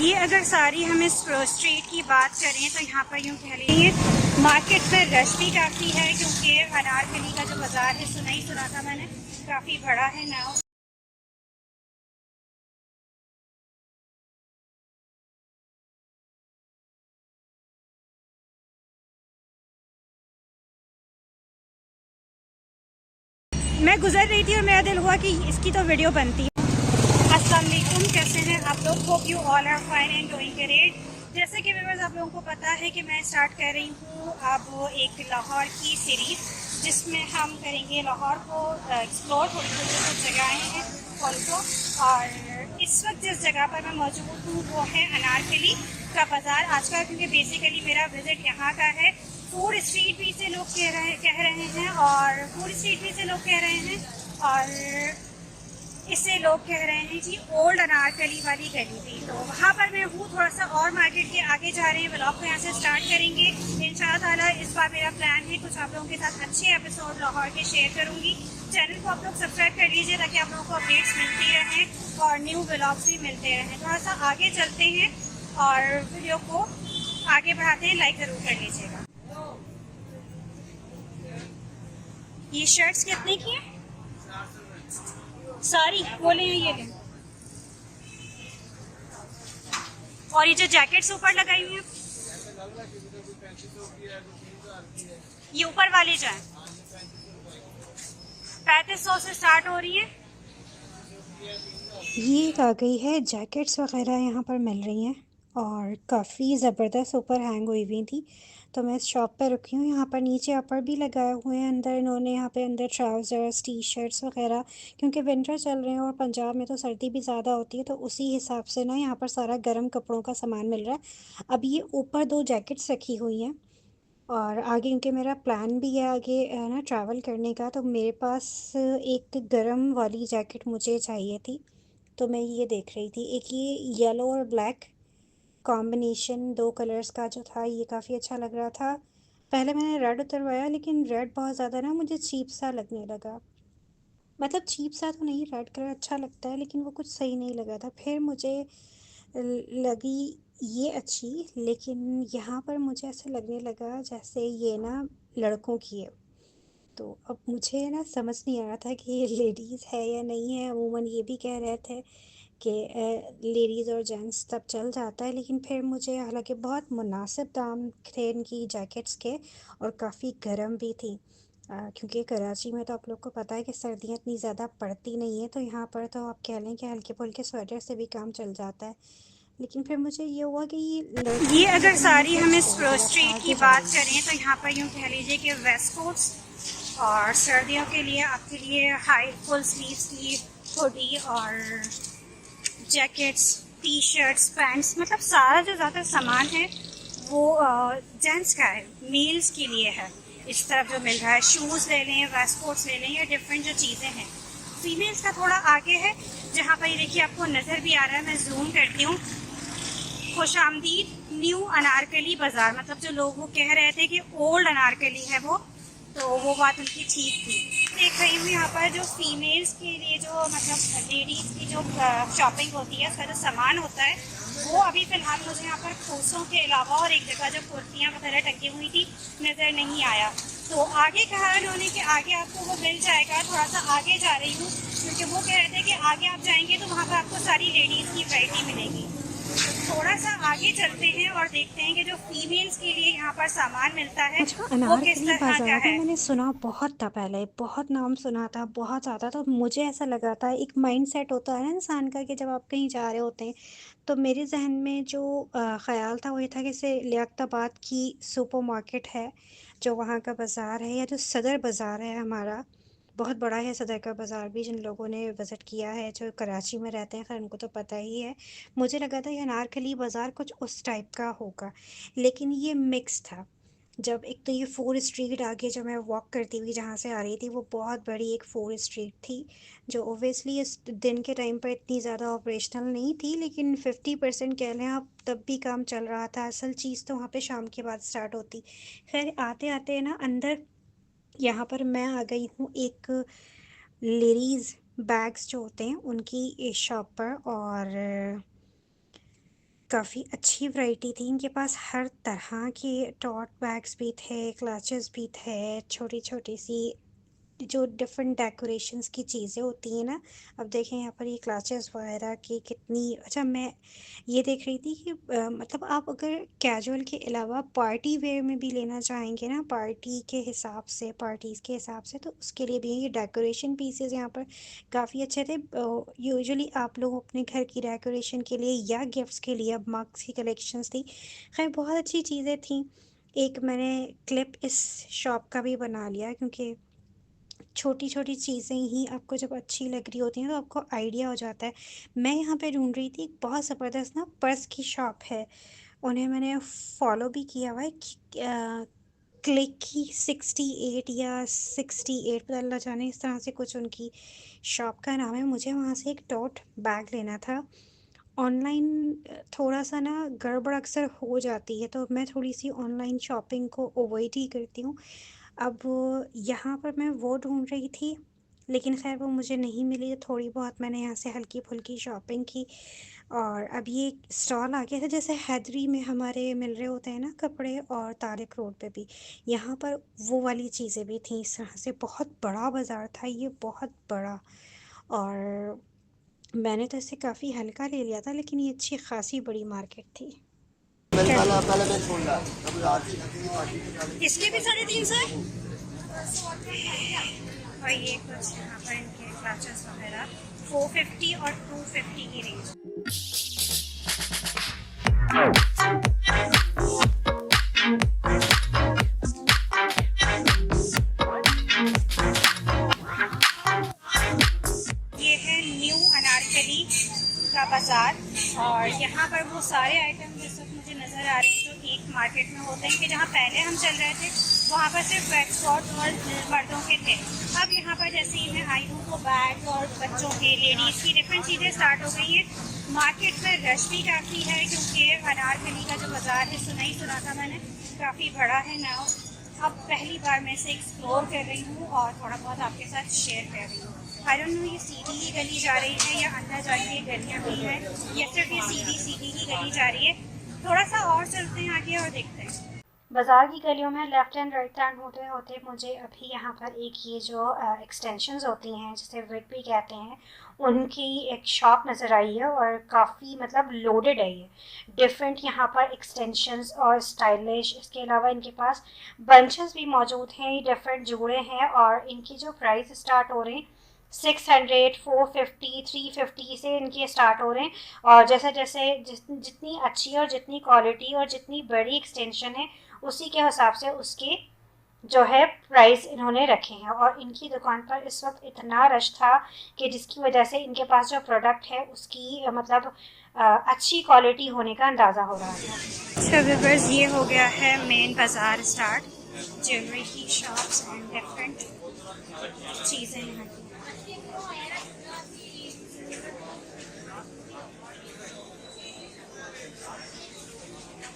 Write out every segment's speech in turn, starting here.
ये अगर सारी हम इस स्ट्रीट की बात करें तो यहाँ पर यूँ कह लीजिए मार्केट में रश भी काफ़ी है, क्योंकि अनारकली का जो बाज़ार है सुना था मैंने, काफ़ी बड़ा है ना। मैं गुजर रही थी और मेरा दिल हुआ कि इसकी तो वीडियो बनती है। अस्सलाम वालेकुम, कैसे हैं आप लोग? Hope you all are fine and doing great. जैसे कि व्यूअर्स आप लोगों को पता है कि मैं स्टार्ट कर रही हूँ अब एक लाहौर की सीरीज़, जिसमें हम करेंगे लाहौर को एक्सप्लोर, थोड़ी थोड़ी जगहें हैं ऑल्सो। और इस वक्त जिस जगह पर मैं मौजूद हूँ वो है अनारकली का बाज़ार आज का, क्योंकि बेसिकली मेरा विज़िट यहाँ का है। फूड स्ट्रीट भी से लोग कह रहे हैं और फूड स्ट्रीट भी से लोग कह रहे हैं, और इससे लोग कह रहे हैं कि ओल्ड अनारकली वाली गली थी। तो वहाँ पर मैं हूँ, थोड़ा सा और मार्केट के आगे जा रहे हैं। व्लॉग को यहाँ से स्टार्ट करेंगे इंशाअल्लाह ताला। इस बार मेरा प्लान है कुछ आप लोगों के साथ अच्छे एपिसोड लाहौर के शेयर करूँगी। चैनल को आप लोग सब्सक्राइब कर लीजिए ताकि आप लोगों को अपडेट्स मिलती रहें और न्यू व्लॉग्स भी मिलते रहें। थोड़ा सा आगे चलते हैं और वीडियो को आगे बढ़ाते हैं, लाइक ज़रूर कर लीजिएगा। ये शर्ट्स कितने की हैं? सारी बोले हैं ये लें। और ये जो जैकेट्स ऊपर लगाई हुई हैं, ये ऊपर वाली जो है 3500 से स्टार्ट हो रही है। ये आ गई है, जैकेट्स वगैरह यहाँ पर मिल रही हैं और काफ़ी ज़बरदस्त ऊपर हैंग हुई हुई थी। तो मैं इस शॉप पर रुकी हूँ। यहाँ पर नीचे अपर भी लगाए हुए हैं, अंदर इन्होंने यहाँ पे अंदर ट्राउज़र्स टी शर्ट्स वगैरह, क्योंकि विंटर चल रहे हैं और पंजाब में तो सर्दी भी ज़्यादा होती है, तो उसी हिसाब से ना यहाँ पर सारा गर्म कपड़ों का सामान मिल रहा है। अब ये ऊपर 2 जैकेट्स रखी हुई हैं और आगे क्योंकि मेरा प्लान भी है आगे ना ट्रैवल करने का, तो मेरे पास एक गर्म वाली जैकेट मुझे चाहिए थी। तो मैं ये देख रही थी, एक ये येलो और ब्लैक कॉम्बिनेशन 2 कलर्स का जो था, ये काफ़ी अच्छा लग रहा था। पहले मैंने रेड उतरवाया, लेकिन रेड बहुत ज़्यादा ना मुझे चीप सा लगने लगा। मतलब चीप सा तो नहीं, रेड कलर अच्छा लगता है लेकिन वो कुछ सही नहीं लगा था। फिर मुझे लगी ये अच्छी, लेकिन यहाँ पर मुझे ऐसा लगने लगा जैसे ये ना लड़कों की है। तो अब मुझे ना समझ नहीं आ रहा था कि ये लेडीज़ है या नहीं है। अमूमन ये भी कह रहे थे कि लेडीज़ और जेंट्स तब चल जाता है, लेकिन फिर मुझे, हालांकि बहुत मुनासिब दाम थे इनकी जैकेट्स के और काफ़ी गर्म भी थी, क्योंकि कराची में तो आप लोग को पता है कि सर्दियाँ इतनी ज़्यादा पड़ती नहीं है, तो यहाँ पर तो आप कह लें कि हल्के फुल्के स्वेटर से भी काम चल जाता है। लेकिन फिर मुझे ये हुआ कि ये अगर सारी हम इस स्ट्रीट की बात करें तो यहाँ पर यूँ कह लीजिए कि वेस्ट कोट्स और सर्दियों के लिए आपके लिए हाई फुल स्लीव्स की हुडी और जैकेट्स, टी शर्ट्स, पैंट्स, मतलब सारा जो ज़्यादा सामान है वो जेंट्स का है, मेल्स के लिए है। इस तरफ जो मिल रहा है, शूज़ ले लें, वेस्ट कोट्स ले लें, या डिफरेंट जो चीज़ें हैं। फीमेल्स का थोड़ा आगे है, जहाँ पर ये देखिए आपको नज़र भी आ रहा है, मैं जूम करती हूँ। खुश आमदीद न्यू अनारकली बाज़ार, मतलब जो लोग वो कह रहे थे कि ओल्ड अनारकली है तो वो बात उनकी ठीक थी। देख रही हूँ यहाँ पर जो फीमेल्स के लिए जो मतलब लेडीज़ की जो शॉपिंग होती है, उसका जो सामान होता है वो अभी फ़िलहाल मुझे यहाँ पर खोसों के अलावा और एक जगह जो कुर्तियाँ वगैरह टंगी हुई थी नज़र नहीं आया। तो आगे कहा उन्होंने कि आगे आपको वो मिल जाएगा। थोड़ा सा आगे जा रही हूँ क्योंकि वो कह रहे थे कि आगे आप जाएंगे तो वहाँ पर आपको सारी लेडीज़ की वैरायटी मिलेगी। थोड़ा सा आगे चलते हैं और देखते हैं कि जो फीमेल्स के लिए यहाँ पर सामान मिलता है अच्छा, वो किस अनारकली तरह का बाज़ार ना है। मैंने सुना बहुत था, पहले बहुत नाम सुना था, बहुत ज़्यादा। तो मुझे ऐसा लगा था, एक माइंड सेट होता है ना इंसान का कि जब आप कहीं जा रहे होते हैं, तो मेरे जहन में जो ख़्याल था वो ये था कि जैसे लियाकताबाद की सुपर मार्केट है, जो वहाँ का बाज़ार है, या जो सदर बाज़ार है हमारा, बहुत बड़ा है सदर का बाज़ार भी। जिन लोगों ने विज़िट किया है, जो कराची में रहते हैं, खैर उनको तो पता ही है। मुझे लगा था ये अनारकली बाज़ार कुछ उस टाइप का होगा, लेकिन ये मिक्स था। जब एक तो ये फोर स्ट्रीट आगे जो मैं वॉक करती हुई जहाँ से आ रही थी, वो बहुत बड़ी एक फोर स्ट्रीट थी, जो ओबियसली इस दिन के टाइम पर इतनी ज़्यादा ऑपरेशनल नहीं थी, लेकिन 50% कह लें आप, तब भी काम चल रहा था। असल चीज़ तो वहाँ पे शाम के बाद स्टार्ट होती। खैर आते आते ना अंदर, यहाँ पर मैं आ गई हूँ एक लेडीज़ बैग्स जो होते हैं उनकी इस शॉप पर, और काफ़ी अच्छी वैरायटी थी, इनके पास हर तरह के टोट बैग्स भी थे, क्लचेस भी थे, छोटी-छोटी सी जो डिफरेंट डेकोरेशंस की चीज़ें होती हैं ना। अब देखें यहाँ पर ये क्लचेस वगैरह की कितनी अच्छा, मैं ये देख रही थी कि मतलब आप अगर कैजुअल के अलावा पार्टी वेयर में भी लेना चाहेंगे ना, पार्टी के हिसाब से, पार्टीज़ के हिसाब से, तो उसके लिए भी ये डेकोरेशन पीसेस यहाँ पर काफ़ी अच्छे थे। यूजुअली आप लोग अपने घर की डेकोरेशन के लिए या गिफ्ट्स के लिए अब मग्स की कलेक्शंस थी। खैर बहुत अच्छी चीज़ें थी। एक मैंने क्लिप इस शॉप का भी बना लिया, क्योंकि छोटी-छोटी चीज़ें ही आपको जब अच्छी लग रही होती हैं तो आपको आइडिया हो जाता है। मैं यहाँ पे ढूँढ रही थी, एक बहुत ज़बरदस्त ना पर्स की शॉप है, उन्हें मैंने फ़ॉलो भी किया हुआ है कि क्लिकी 68 या 68 पता अल्लाह जाने, इस तरह से कुछ उनकी शॉप का नाम है। मुझे वहाँ से एक टोट बैग लेना था। ऑनलाइन थोड़ा-सा ना गड़बड़ अक्सर हो जाती है, तो मैं थोड़ी-सी ऑनलाइन शॉपिंग को अवॉइड ही करती हूँ। अब यहाँ पर मैं वो ढूँढ रही थी, लेकिन ख़ैर वो मुझे नहीं मिली, तो थोड़ी बहुत मैंने यहाँ से हल्की-फुल्की शॉपिंग की। और अब ये स्टॉल आ गया था, जैसे हैदरी में हमारे मिल रहे होते हैं ना कपड़े, और तारिक रोड पे भी, यहाँ पर वो वाली चीज़ें भी थीं। इस तरह से बहुत बड़ा बाज़ार था ये, बहुत बड़ा। और मैंने तो इसे काफ़ी हल्का ले लिया था, लेकिन ये अच्छी खासी बड़ी मार्केट थी। इसके भी 350 है। और ये कुछ यहाँ पर इनके क्लचेस वगैरह 450 और 250 की रेंज। ये है न्यू अनारकली का बाज़ार, और यहाँ पर वो सारे आइटम जिस वक्त मुझे नज़र आ रहे हैं जो एक मार्केट में होते हैं, कि जहाँ पहले हम चल रहे थे वहाँ पर सिर्फ वेक्सपॉट और मर्दों के थे। अब यहाँ पर जैसे ही मैं आई हूँ तो बैग और बच्चों के, लेडीज़ की डिफरेंट चीज़ें स्टार्ट हो गई हैं। मार्केट में रश भी काफ़ी है, क्योंकि अनारकली का जो बाज़ार है, सुना ही सुना था मैंने, काफ़ी बड़ा है ना। अब पहली बार मैं इसे एक्सप्लोर कर रही हूँ और थोड़ा बहुत आपके साथ शेयर कर रही हूँ। आई डोंट नो ये सीधी ही गली जा रही है या अंदर जाके गलियाँ भी हैं, या सिर्फ ये सीधी सीधी ही गली जा रही है। थोड़ा सा और चलते हैं आगे और देखते हैं। बाज़ार की गलियों में लेफ़्ट एंड राइट टर्न होते होते मुझे अभी यहाँ पर एक ये जो एक्सटेंशंस होती हैं, जिसे विग भी कहते हैं, उनकी एक शॉप नज़र आई है, और काफ़ी मतलब लोडेड है ये। डिफरेंट यहाँ पर एक्सटेंशंस और स्टाइलिश, इसके अलावा इनके पास बंचेस भी मौजूद हैं, ये डिफरेंट जुड़े हैं, और इनकी जो प्राइस स्टार्ट हो रहे हैं 600, 450, 350 से इनके स्टार्ट हो रहे हैं। और जैसे जैसे जितनी अच्छी और जितनी क्वालिटी और जितनी बड़ी एक्सटेंशन है, उसी के हिसाब से उसके जो है प्राइस इन्होंने रखे हैं। और इनकी दुकान पर इस वक्त इतना रश था कि जिसकी वजह से इनके पास जो प्रोडक्ट है उसकी मतलब अच्छी क्वालिटी होने का अंदाज़ा हो रहा था। तो व्यूअर्स, ये हो गया है मेन बाज़ार स्टार्ट, ज्वेलरी की शॉप्स एंड डिफरेंट चीज़ें यहाँ की।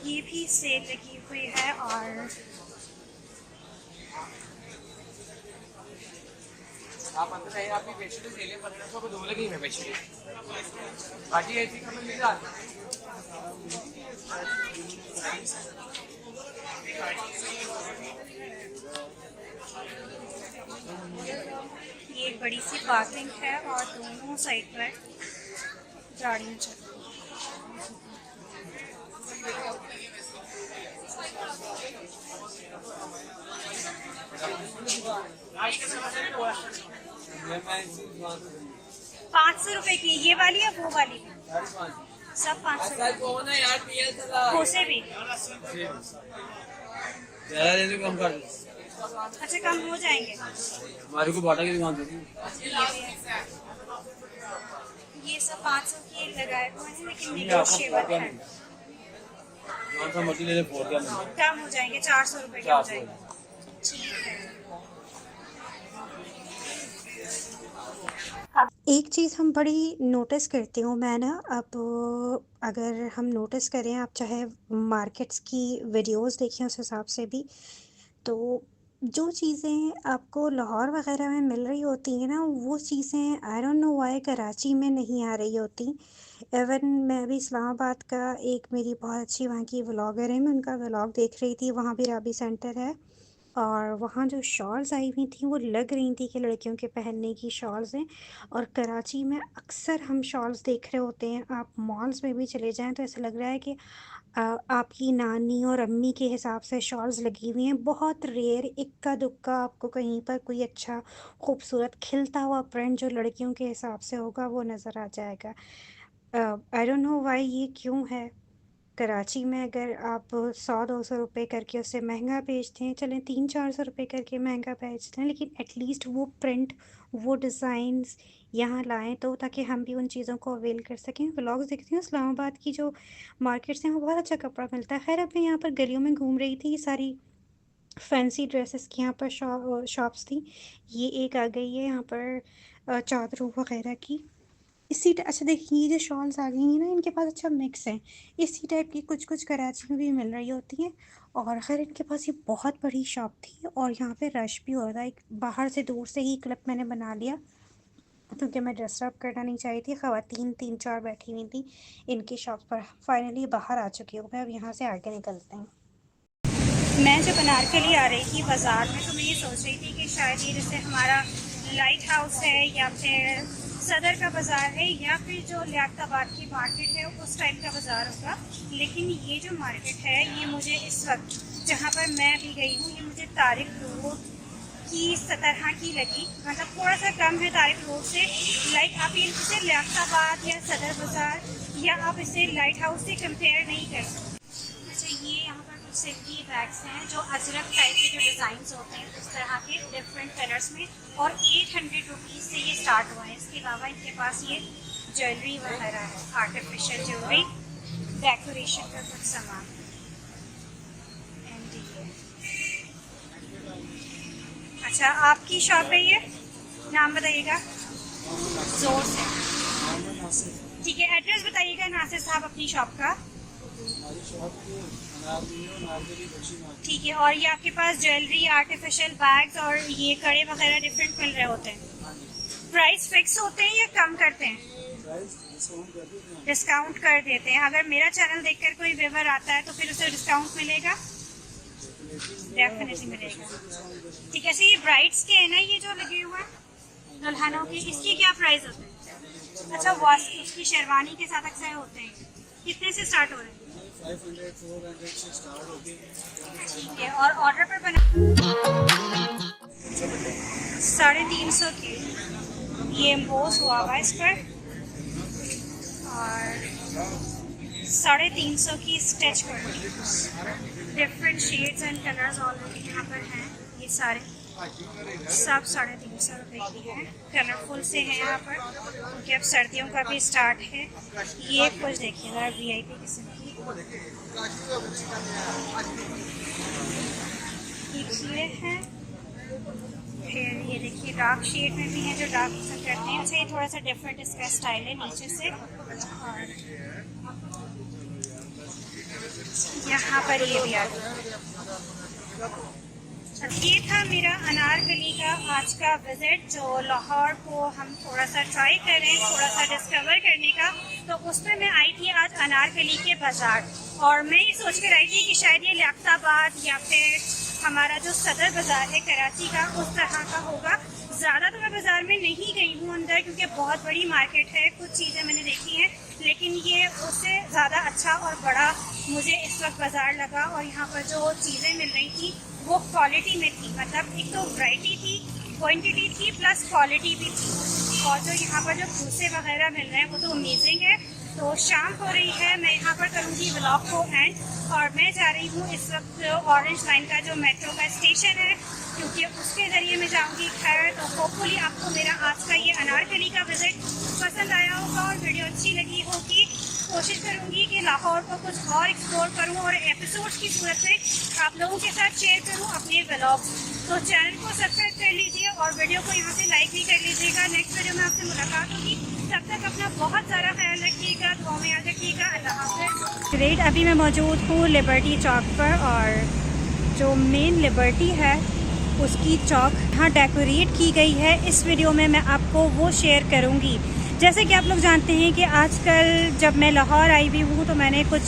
ये भी सेल लगी हुई है, और आप अंदर चाहिए आपकी बेडशीट ले लें 1500 को 2 लगी है बेडशीट बाकी ऐसी कम मिल जाती ये एक बड़ी सी पार्किंग है, और दोनों साइड पर गाड़ियाँ चल रही हैं। है। 500 रुपए की ये वाली है, वो वाली भी सब 500 कौन है यार पीएल चला कोसे भी। ज़्यादा ले लो कम कर दो अच्छा, कम हो जाएंगे। हमारे को बाटा की दुकान थी ये सब 500 के लगाए हुए हैं, लेकिन नेगोशिएबल है, कौन सा मर्जी ले ले फोड़ क्या मिल कम हो जाएंगे, 400 रुपए के हो जाएंगे। ठीक है। अब एक चीज़ हम बड़ी नोटिस करती हूँ मैं ना, अब अगर हम नोटिस करें, आप चाहे मार्केट्स की वीडियोस देखें उस हिसाब से भी, तो जो चीज़ें आपको लाहौर वगैरह में मिल रही होती हैं ना, वो चीज़ें I don't know why Karachi में नहीं आ रही होती। इवन मैं अभी इस्लामाबाद का एक मेरी बहुत अच्छी वहाँ की व्लॉगर है, मैं उनका व्लॉग देख रही थी, वहाँ भी राबी सेंटर है और वहाँ जो शॉल्स आई हुई थी वो लग रही थी कि लड़कियों के पहनने की शॉल्स हैं। और कराची में अक्सर हम शॉल्स देख रहे होते हैं, आप मॉल्स में भी चले जाएं तो ऐसा लग रहा है कि आपकी नानी और अम्मी के हिसाब से शॉल्स लगी हुई हैं। बहुत रेयर इक्का दुक्का आपको कहीं पर कोई अच्छा खूबसूरत खिलता हुआ प्रिंट जो लड़कियों के हिसाब से होगा वो नज़र आ जाएगा। आई डोंट नो वाई ये क्यों है। कराची में अगर आप 100-200 रुपये करके उससे महंगा बेचते हैं, चलें 300-400 रुपये करके महंगा बेचते हैं, लेकिन एटलीस्ट वो प्रिंट, वो डिज़ाइंस यहाँ लाएं तो ताकि हम भी उन चीज़ों को अवेल कर सकें। व्लॉग्स देखती हूँ इस्लामाबाद की जो मार्केट्स हैं वो बहुत अच्छा कपड़ा मिलता है। खैर अब मैं यहाँ पर गलियों में घूम रही थी, सारी फैंसी ड्रेसेस की यहाँ पर शॉप्स थी। ये एक आ गई है यहाँ पर चादरों वगैरह की। इसी अच्छा देखिए ये जो शॉल्स आ गई हैं ना, इनके पास अच्छा मिक्स है, इसी टाइप की कुछ कुछ कराची में भी मिल रही होती हैं। और खैर इनके पास ये बहुत बड़ी शॉप थी और यहाँ पे रश भी हो रहा था। एक बाहर से दूर से ही क्लिप मैंने बना लिया क्योंकि मैं डिस्टर्ब करना नहीं चाही थी। ख़वातीन 3-4 बैठी हुई थी इनकी शॉप पर। फाइनली बाहर आ चुकी हूँ मैं, अब यहाँ से आगे निकलते हैं। मैं जब अनारकली आ रही थी बाज़ार में तो मैं ये सोच रही थी कि शायद ये जैसे हमारा लाइट हाउस है या फिर सदर का बाज़ार है या फिर जो लियाकताबाद की मार्केट है उस टाइप का बाज़ार होगा। लेकिन ये जो मार्केट है ये मुझे इस वक्त जहाँ पर मैं भी गई हूँ ये मुझे तारिक रोड की तरह की लगी। मतलब थोड़ा सा कम है तारिक रोड से। लाइक आप इसे लियाकताबाद या सदर बाज़ार या आप इसे लाइट हाउस से कंपेयर नहीं कर सकते। अच्छा ये यहाँ पर कुछ सेफ्टी बैग्स हैं जो अजरक टाइप के जो डिज़ाइंस होते हैं उस तरह के डिफरेंट कलर्स में, और 800 रुपीज़ से ये स्टार्ट हुआ है। इसके अलावा इनके पास ये ज्वेलरी वगैरह है, आर्टिफिशियल ज्वेलरी, डेकोरेशन का कुछ सामान। एंड ये अच्छा आपकी शॉप है ये, नाम बताइएगा जोर से। ठीक है एड्रेस बताइएगा नासिर साहब अपनी शॉप का। ठीक है, और ये आपके पास ज्वेलरी, आर्टिफिशियल बैग्स और ये कड़े वगैरह डिफरेंट मिल रहे होते हैं। प्राइस फिक्स होते हैं या कम करते हैं? डिस्काउंट कर देते हैं। अगर मेरा चैनल देखकर कोई व्यूअर आता है तो फिर उसे डिस्काउंट मिलेगा? डेफिनेटली मिलेगा। ठीक है, ऐसे ये ब्राइड्स के है ना ये जो लगे हुए हैं दुल्हनों के, इसकी क्या प्राइस होते हैं? अच्छा उसकी शेरवानी के साथ अक्सर होते हैं। कितने से स्टार्ट हो रहे हैं? 500-400 से स्टार्ट होगी। ठीक है, और ऑर्डर पर बना 350 के ये एम्बोस हुआ हुआ इस पर, और 350 की स्टिच करनी। Different shades and colours already यहाँ पर हैं। ये सारे सब 350 रुपये की हैं। कलरफुल से हैं यहाँ पर क्योंकि अब सर्दियों का भी स्टार्ट है। ये कुछ देखिएगा VIP किस्म की। ये है, फिर ये देखिए डार्क शेड में भी है जो डार्क पसंद करते हैं। अच्छा ये थोड़ा सा डिफरेंट इसका स्टाइल है नीचे से, और यहाँ पर ये भी आ गया। ये था मेरा अनारकली का आज का विज़िट, जो लाहौर को हम थोड़ा सा ट्राई करें, थोड़ा सा डिस्कवर करने का। तो उसमें मैं आई थी आज अनारकली के बाज़ार, और मैं ये सोच कर आई थी कि शायद ये लियाकताबाद या फिर हमारा जो सदर बाज़ार है कराची का उस तरह का होगा। ज़्यादा तो मैं बाज़ार में नहीं गई हूँ अंदर क्योंकि बहुत बड़ी मार्केट है, कुछ चीज़ें मैंने देखी हैं, लेकिन ये उससे ज़्यादा अच्छा और बड़ा मुझे इस वक्त बाज़ार लगा। और यहाँ पर जो चीज़ें मिल रही थी वो क्वालिटी में थी, मतलब एक तो वैरायटी थी, क्वांटिटी थी, प्लस क्वालिटी भी थी। और जो यहाँ पर जो भूसे वगैरह मिल रहे हैं वो तो अमेजिंग है। तो शाम हो रही है, मैं यहाँ पर करूँगी व्लॉग को एंड, और मैं जा रही हूँ इस वक्त ऑरेंज लाइन का जो मेट्रो का स्टेशन है क्योंकि उसके ज़रिए मैं जाऊँगी घर। तो होपफुली आपको मेरा आज का ये अनारकली का विज़िट पसंद आया होगा और वीडियो अच्छी लगी होगी। कोशिश करूँगी कि लाहौर को कुछ और एक्सप्लोर करूँ और एपिसोड्स की सूरत में आप लोगों के साथ शेयर करूँ अपने व्लॉग्स। तो चैनल को सब्सक्राइब कर लीजिए और वीडियो को यहाँ से लाइक भी कर लीजिएगा। नेक्स्ट वीडियो में आपसे मुलाकात होगी, तब तक अपना बहुत सारा ख्याल रखिएगा, दुआ में याद रखिएगा। अल्लाह हाफ़िज़। ग्रेट, अभी मैं मौजूद हूँ लिबर्टी चौक पर, और जो मेन लिबर्टी है उसकी चौक यहाँ डेकोरेट की गई है। इस वीडियो में मैं आपको वो शेयर करूँगी जैसे कि आप लोग जानते हैं कि आजकल जब मैं लाहौर आई हुई हूँ तो मैंने कुछ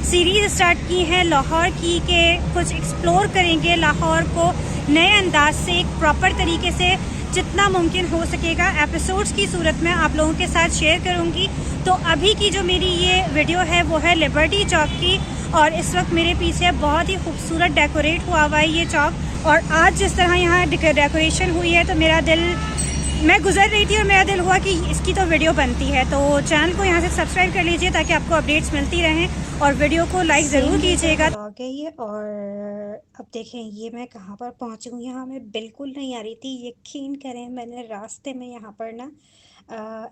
सीरीज़ स्टार्ट की हैं लाहौर की, के कुछ एक्सप्लोर करेंगे लाहौर को नए अंदाज से, एक प्रॉपर तरीके से जितना मुमकिन हो सकेगा एपिसोड्स की सूरत में आप लोगों के साथ शेयर करूँगी। तो अभी की जो मेरी ये वीडियो है वो है लिबर्टी चौक की, और इस वक्त मेरे पीछे बहुत ही खूबसूरत डेकोरेट हुआ है ये चौक। और आज जिस तरह यहाँ डेकोरेशन हुई है तो मैं गुजर रही थी और मेरा दिल हुआ कि इसकी तो वीडियो बनती है। तो चैनल को यहाँ से सब्सक्राइब कर लीजिए ताकि आपको अपडेट्स मिलती रहें, और वीडियो को लाइक ज़रूर कीजिएगा। ब्लॉग है ये। और अब देखें ये मैं कहाँ पर पहुँची हूँ। यहाँ मैं बिल्कुल नहीं आ रही थी, यकीन करें मैंने रास्ते में यहाँ पर ना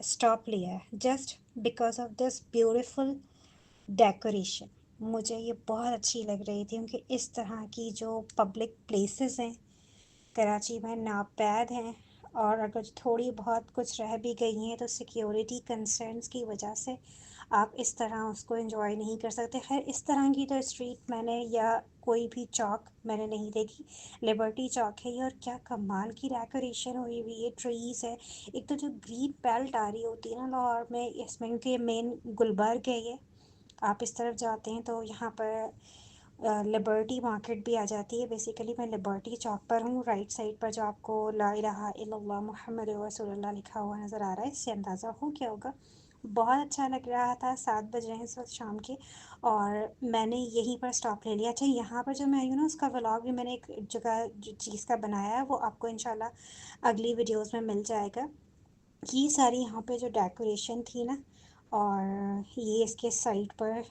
स्टॉप लिया है just because of this beautiful decoration. मुझे ये बहुत अच्छी लग रही थी क्योंकि इस तरह की जो पब्लिक प्लेसेस हैं कराची में नापैद हैं, और अगर थोड़ी बहुत कुछ रह भी गई हैं तो सिक्योरिटी कंसर्न्स की वजह से आप इस तरह उसको एंजॉय नहीं कर सकते। खैर इस तरह की तो स्ट्रीट मैंने या कोई भी चौक मैंने नहीं देखी। लिबर्टी चौक है ये, और क्या कमाल की डेकोरेशन हुई हुई है, ट्रीज़ है। एक तो जो ग्रीन बेल्ट आ रही होती है ना लाहौर में, इसमें के मेन गुलबर्ग है ये। आप इस तरफ जाते हैं तो यहाँ पर लिबर्टी मार्केट भी आ जाती है। बेसिकली मैं लिबर्टी चौक पर हूँ, राइट साइड पर जो आपको ला इलाहा इल्लल्लाह मुहम्मद रसूलुल्लाह लिखा हुआ नज़र आ रहा है, इससे अंदाज़ा हो क्या होगा। बहुत अच्छा लग रहा था। 7 बज रहे हैं इस वक्त शाम के, और मैंने यहीं पर स्टॉप ले लिया। अच्छा यहाँ पर जो मैं आई हूँ ना उसका व्लॉग भी मैंने एक जगह जो चीज़ का बनाया है वो आपको इंशाल्लाह अगली वीडियोज़ में मिल जाएगा। ये सारी यहाँ पे जो डेकोरेशन थी ना, और ये इसके साइड पर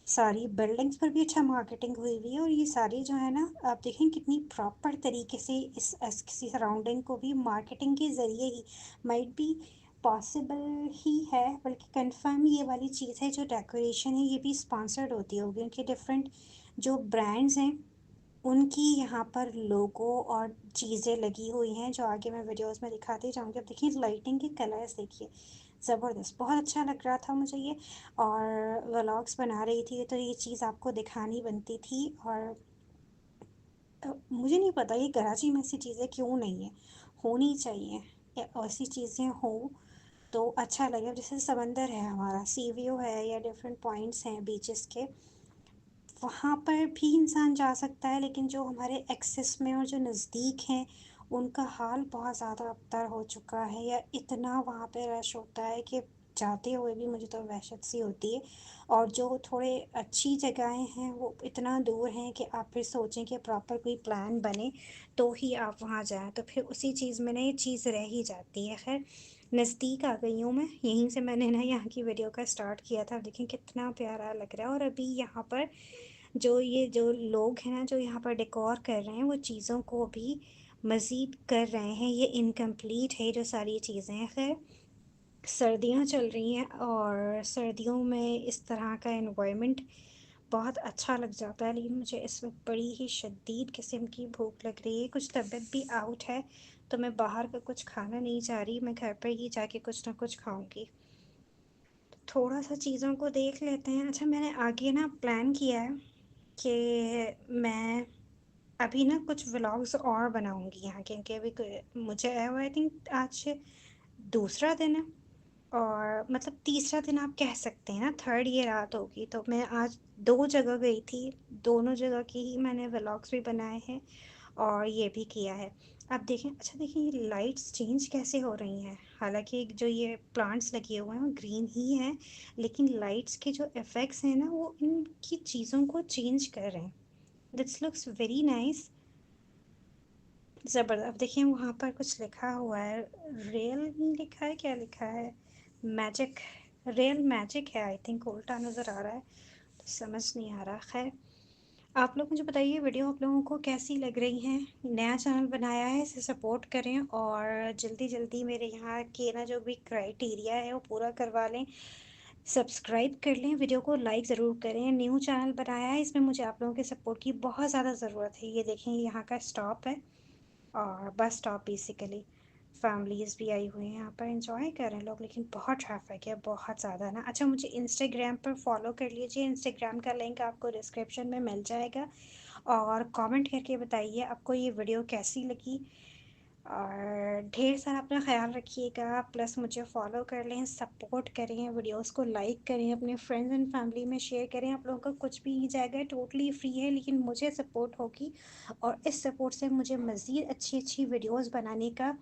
सारी बिल्डिंग्स पर भी अच्छा मार्केटिंग हुई हुई है। और ये सारी जो है ना आप देखें कितनी प्रॉपर तरीके से इस किसी सराउंडिंग को भी मार्केटिंग के ज़रिए ही माइट बी पॉसिबल ही है, बल्कि कंफर्म ये वाली चीज़ है जो डेकोरेशन है ये भी स्पॉन्सर्ड होती होगी, उनके डिफरेंट जो ब्रांड्स हैं उनकी यहाँ पर लोगो और चीज़ें लगी हुई हैं जो आगे मैं वीडियोस में दिखाती जाऊँगी। अब देखिए लाइटिंग के कलर्स देखिए, ज़बरदस्त, बहुत अच्छा लग रहा था मुझे ये। और व्लॉग्स बना रही थी तो ये चीज़ आपको दिखानी बनती थी। और मुझे नहीं पता ये कराची में ऐसी चीज़ें क्यों नहीं है, होनी चाहिए। ऐसी चीज़ें हो तो अच्छा लगे। जैसे समंदर है हमारा, सी व्यू है या डिफरेंट पॉइंट्स हैं बीचेस के, वहाँ पर भी इंसान जा सकता है, लेकिन जो हमारे एक्सेस में और जो नज़दीक हैं उनका हाल बहुत ज़्यादा अबतर हो चुका है, या इतना वहाँ पे रश होता है कि जाते हुए भी मुझे तो वहशत सी होती है। और जो थोड़े अच्छी जगहें हैं वो इतना दूर हैं कि आप फिर सोचें कि प्रॉपर कोई प्लान बने तो ही आप वहाँ जाएं, तो फिर उसी चीज़ में ना ये चीज़ रह ही जाती है। खैर नज़दीक आ गई हूँ मैं, यहीं से मैंने ना यहाँ की वीडियो का स्टार्ट किया था। देखें कितना प्यारा लग रहा है। और अभी यहाँ पर जो लोग हैं ना जो यहाँ पर डेकोर कर रहे हैं वो चीज़ों को भी मज़ीद कर रहे हैं। ये इनकम्प्लीट है जो सारी चीज़ें हैं। खैर सर्दियाँ चल रही हैं और सर्दियों में इस तरह का एनवायरनमेंट बहुत अच्छा लग जाता है, लेकिन मुझे इस वक्त बड़ी ही शदीद किस्म की भूख लग रही है। कुछ तबीयत भी आउट है तो मैं बाहर का कुछ खाना नहीं चाह रही, मैं घर पर ही जाके कुछ ना कुछ खाऊंगी। थोड़ा सा चीज़ों को देख लेते हैं। अच्छा मैंने आगे ना प्लान किया है कि मैं अभी ना कुछ व्लॉग्स और बनाऊंगी यहाँ के, क्योंकि अभी मुझे आई थिंक आज दूसरा दिन है, और मतलब तीसरा दिन आप कह सकते हैं ना, थर्ड ये रात होगी। तो मैं आज 2 जगह गई थी, दोनों जगह की ही मैंने व्लॉग्स भी बनाए हैं और ये भी किया है। आप देखें, अच्छा देखिए ये लाइट्स चेंज कैसे हो रही हैं। हालांकि जो ये प्लांट्स लगे हुए हैं वो ग्रीन ही हैं, लेकिन लाइट्स के जो इफ़ेक्ट्स हैं ना वो इनकी चीज़ों को चेंज कर रहे हैं। दिस लुक्स वेरी नाइस, ज़बरदस्त। अब देखिए वहाँ पर कुछ लिखा हुआ है, रियल लिखा है, क्या लिखा है, मैजिक, रियल मैजिक है आई थिंक, उल्टा नज़र आ रहा है तो समझ नहीं आ रहा। खैर आप लोग मुझे बताइए वीडियो आप लोगों को कैसी लग रही हैं। नया चैनल बनाया है, इसे सपोर्ट करें और जल्दी जल्दी मेरे यहाँ के ना जो भी क्राइटेरिया है वो पूरा करवा लें, सब्सक्राइब कर लें, वीडियो को लाइक ज़रूर करें। न्यू चैनल बनाया है, इसमें मुझे आप लोगों के सपोर्ट की बहुत ज़्यादा ज़रूरत है। ये देखें यहाँ का स्टॉप है और बस स्टॉप बेसिकली, फैमिलीज़ भी आई हुई हैं यहाँ पर, एंजॉय कर रहे हैं लोग, लेकिन बहुत ट्रैफिक है, बहुत ज़्यादा ना। अच्छा मुझे इंस्टाग्राम पर फॉलो कर लीजिए, इंस्टाग्राम का लिंक आपको डिस्क्रिप्शन में मिल जाएगा। और कमेंट करके बताइए आपको ये वीडियो कैसी लगी। और ढेर सारा अपना ख्याल रखिएगा, प्लस मुझे फॉलो कर लें, सपोर्ट करें, वीडियोस को लाइक करें, अपने फ्रेंड्स एंड फैमिली में शेयर करें। आप लोगों का कुछ भी नहीं जाएगा, टोटली फ्री है, लेकिन मुझे सपोर्ट होगी और इस सपोर्ट से मुझे मज़ीद अच्छी अच्छी वीडियोस बनाने का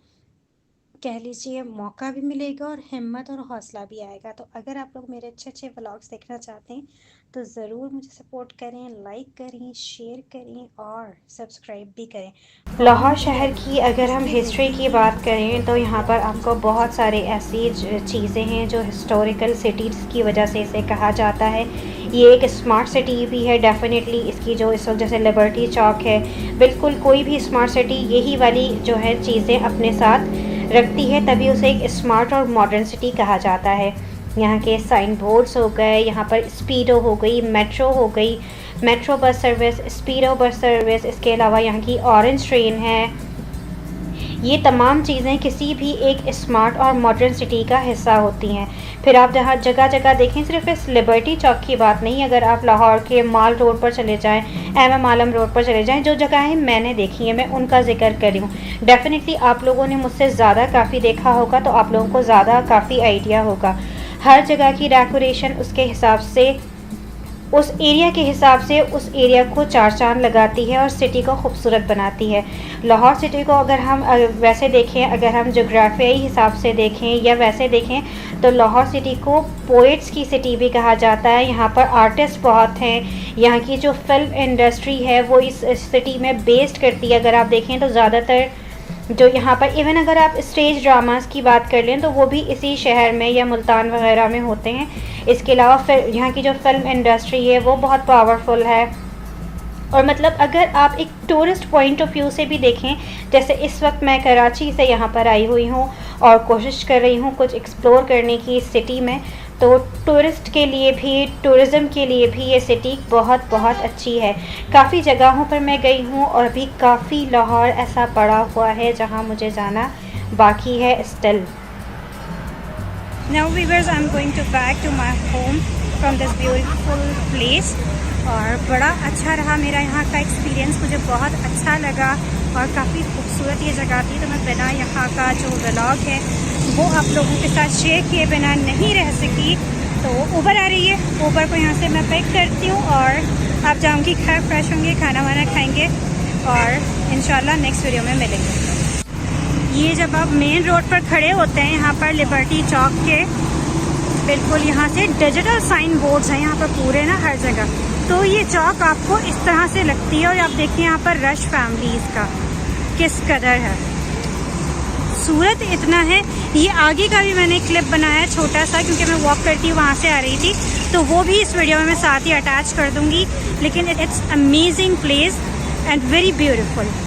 कह लीजिए मौका भी मिलेगा और हिम्मत और हौसला भी आएगा। तो अगर आप लोग मेरे अच्छे अच्छे व्लॉग्स देखना चाहते हैं तो ज़रूर मुझे सपोर्ट करें, लाइक करें, शेयर करें और सब्सक्राइब भी करें। लाहौर शहर की अगर हम हिस्ट्री की बात करें तो यहाँ पर आपको बहुत सारे ऐसी चीज़ें हैं जो हिस्टोरिकल सिटीज़ की वजह से इसे कहा जाता है। ये एक स्मार्ट सिटी भी है डेफिनेटली। इसकी जो इस वक्त जैसे लिबर्टी चौक है, बिल्कुल कोई भी स्मार्ट सिटी यही वाली जो है चीज़ें अपने साथ रखती है, तभी उसे एक स्मार्ट और मॉडर्न सिटी कहा जाता है। यहाँ के साइन बोर्ड्स हो गए, यहाँ पर स्पीडो हो गई, मेट्रो हो गई, metro bus service, स्पीडो bus service, इसके अलावा यहाँ की ऑरेंज ट्रेन है। ये तमाम चीज़ें किसी भी एक स्मार्ट और मॉडर्न सिटी का हिस्सा होती हैं। फिर आप जहाँ जगह जगह देखें, सिर्फ इस लिबर्टी चौक की बात नहीं, अगर आप लाहौर के माल रोड पर चले जाएं, MM आलम रोड पर चले जाएं, जो जगहें मैंने देखी हैं मैं उनका जिक्र कर रही हूँ। डेफिनेटली आप लोगों ने मुझसे ज़्यादा काफ़ी देखा होगा तो आप लोगों को ज़्यादा काफ़ी आइडिया होगा। हर जगह की डेकोरेशन उसके हिसाब से, उस एरिया के हिसाब से उस एरिया को चार चांद लगाती है और सिटी को खूबसूरत बनाती है। लाहौर सिटी को अगर हम वैसे देखें, अगर हम जोग्राफियाई हिसाब से देखें या वैसे देखें तो लाहौर सिटी को पोइट्स की सिटी भी कहा जाता है। यहाँ पर आर्टिस्ट बहुत हैं। यहाँ की जो फिल्म इंडस्ट्री है वो इस सिटी में बेस्ड करती है। अगर आप देखें तो ज़्यादातर जो यहाँ पर इवन अगर आप स्टेज ड्रामास की बात कर लें तो वो भी इसी शहर में या मुल्तान वगैरह में होते हैं। इसके अलावा फिर यहाँ की जो फिल्म इंडस्ट्री है वो बहुत पावरफुल है। और मतलब अगर आप एक टूरिस्ट पॉइंट ऑफ व्यू से भी देखें, जैसे इस वक्त मैं कराची से यहाँ पर आई हुई हूँ और कोशिश कर रही हूँ कुछ एक्सप्लोर करने की इस सिटी में, तो टूरिस्ट के लिए भी, टूरिज़्म के लिए भी ये सिटी बहुत बहुत अच्छी है। काफ़ी जगहों पर मैं गई हूँ और अभी काफ़ी लाहौर ऐसा पड़ा हुआ है जहाँ मुझे जाना बाकी है still. Now viewers, I'm going to back to my home from this beautiful place। और बड़ा अच्छा रहा मेरा यहाँ का एक्सपीरियंस, मुझे बहुत अच्छा लगा और काफ़ी खूबसूरत ये जगह थी। तो मैं बिना यहाँ का जो व्लॉग है वो आप लोगों के साथ शेयर किए बिना नहीं रह सकी। तो ऊबर आ रही है, ऊबर को यहाँ से मैं पिक करती हूँ और आप जाऊँगी, खा फ्रेश होंगे, खाना वाना खाएँगे और इंशाल्लाह नेक्स्ट वीडियो में मिलेंगे। ये जब आप मेन रोड पर खड़े होते हैं यहाँ पर लिबर्टी चौक के बिल्कुल यहाँ से डिजिटल साइन बोर्ड्स हैं यहाँ पर पूरे ना हर जगह। तो ये चौक आपको इस तरह से लगती है और आप देखिए यहाँ पर रश फैमिलीज़ का किस कदर है। सूरत इतना है। ये आगे का भी मैंने क्लिप बनाया छोटा सा, क्योंकि मैं वॉक करती वहाँ से आ रही थी, तो वो भी इस वीडियो में मैं साथ ही अटैच कर दूँगी। लेकिन it's amazing place and very beautiful.